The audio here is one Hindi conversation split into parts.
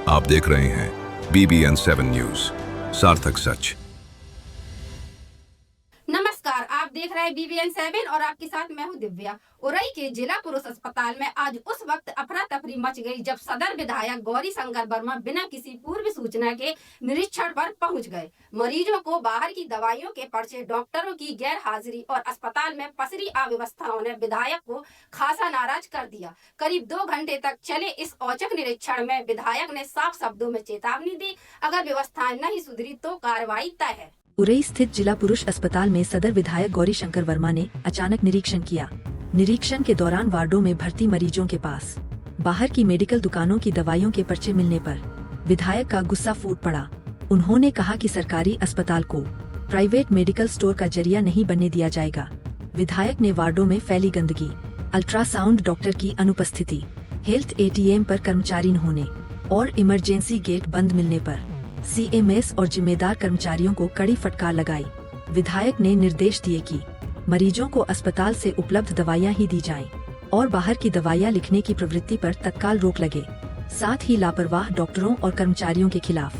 आप देख रहे हैं BBN 7 न्यूज, सार्थक सच। नमस्कार, आप देख रहे हैं BBN 7 और आपके साथ मैं हूं दिव्या। उरई के जिला पुरुष अस्पताल में आज उस वक्त अफरा तफरी मच गई जब सदर विधायक गौरी शंकर वर्मा बिना किसी पूर्व सूचना के निरीक्षण पर पहुंच गए। मरीजों को बाहर की दवाइयों के पर्चे, डॉक्टरों की गैर हाजिरी और अस्पताल में पसरी अव्यवस्थाओं ने विधायक को खासा नाराज कर दिया। करीब 2 घंटे तक चले इस औचक निरीक्षण में विधायक ने साफ शब्दों में चेतावनी दी, अगर व्यवस्थाएं नहीं सुधरी तो कार्रवाई तय है। उरई स्थित जिला पुरुष अस्पताल में सदर विधायक गौरी शंकर वर्मा ने अचानक निरीक्षण किया। निरीक्षण के दौरान वार्डों में भर्ती मरीजों के पास बाहर की मेडिकल दुकानों की दवाइयों के पर्चे मिलने पर विधायक का गुस्सा फूट पड़ा। उन्होंने कहा कि सरकारी अस्पताल को प्राइवेट मेडिकल स्टोर का जरिया नहीं बनने दिया जाएगा। विधायक ने वार्डों में फैली गंदगी, अल्ट्रासाउंड डॉक्टर की अनुपस्थिति, हेल्थ ATM पर कर्मचारी न होने और इमरजेंसी गेट बंद मिलने पर CMS और जिम्मेदार कर्मचारियों को कड़ी फटकार लगाई। विधायक ने निर्देश दिए कि मरीजों को अस्पताल से उपलब्ध दवाइयां ही दी जाएं और बाहर की दवाइयां लिखने की प्रवृत्ति पर तत्काल रोक लगे। साथ ही लापरवाह डॉक्टरों और कर्मचारियों के खिलाफ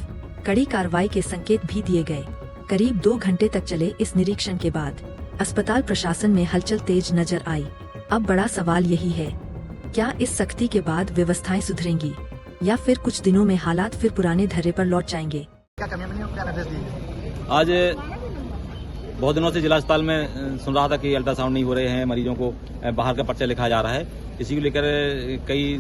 कड़ी कार्रवाई के संकेत भी दिए गए। करीब 2 घंटे तक चले इस निरीक्षण के बाद अस्पताल प्रशासन में हलचल तेज नजर आई। अब बड़ा सवाल यही है, क्या इस सख्ती के बाद व्यवस्थाएं सुधरेंगी या फिर कुछ दिनों में हालात फिर पुराने धर्रे पर लौट जाएंगे। आज बहुत दिनों से जिला अस्पताल में सुन रहा था कि अल्ट्रासाउंड नहीं हो रहे हैं, मरीजों को बाहर का पर्चा लिखा जा रहा है। इसी को लेकर कई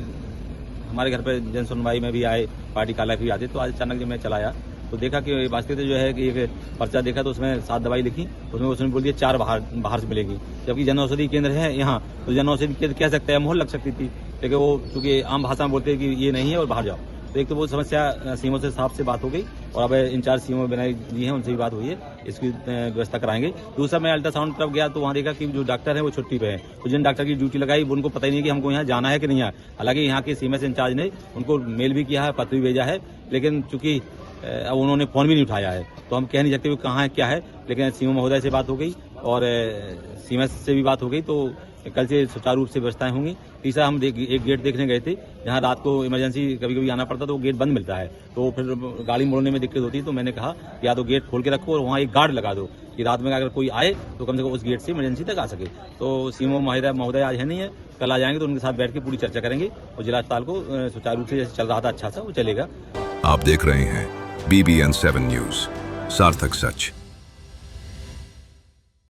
हमारे घर पर जन सुनवाई में भी आए, पार्टी काला भी आते। तो आज अचानक जब मैं चला आया तो देखा कि वास्तविक जो है कि एक पर्चा देखा तो उसमें 7 दवाई लिखी, उसने बोल दिया 4 बाहर से मिलेगी, जबकि जन औषधि केंद्र है यहाँ, तो जन औषधि केंद्र कह सकते हैं मोहर लग सकती थी, लेकिन वो चूंकि आम भाषा में बोलते हैं कि ये नहीं है और बाहर जाओ। तो एक तो वो समस्या सीएमओ से साहब से बात हो गई और अब इंचार्ज सीएमओ बनाई जी हैं, उनसे भी बात हुई है, इसकी व्यवस्था कराएंगे। दूसरा मैं अल्ट्रासाउंड तरफ गया तो वहाँ देखा कि जो डॉक्टर है वो छुट्टी पे है, तो जिन डॉक्टर की ड्यूटी लगाई उनको पता ही नहीं कि हमको यहाँ जाना है कि नहीं है। हालांकि यहाँ के CMS इंचार्ज ने उनको मेल भी किया है, पत्र भी भेजा है, लेकिन चूंकि अब उन्होंने फोन भी नहीं उठाया है तो हम कह नहीं सकते कहाँ है क्या है। लेकिन सीएमओ महोदय से बात हो गई और CMS से भी बात हो गई, तो कल से सुचारू रूप से व्यवस्थाएं होंगी। तीसरा हम एक गेट देखने गए थे जहां रात को इमरजेंसी कभी कभी आना पड़ता तो वो गेट बंद मिलता है, तो फिर गाड़ी मोड़ने में दिक्कत होती है। तो मैंने कहा कि या तो गेट खोल के रखो और वहाँ एक गार्ड लगा दो कि रात में अगर कोई आए तो कम से कम उस गेट से इमरजेंसी तक आ सके। तो सीएमओ महोदय आज है नहीं है, कल आ जाएंगे तो उनके साथ बैठ के पूरी चर्चा करेंगे और जिला अस्पताल को सुचारू रूप से जैसे चल रहा था अच्छा सा वो चलेगा। आप देख रहे हैं BBN 7 न्यूज, सार्थक सच।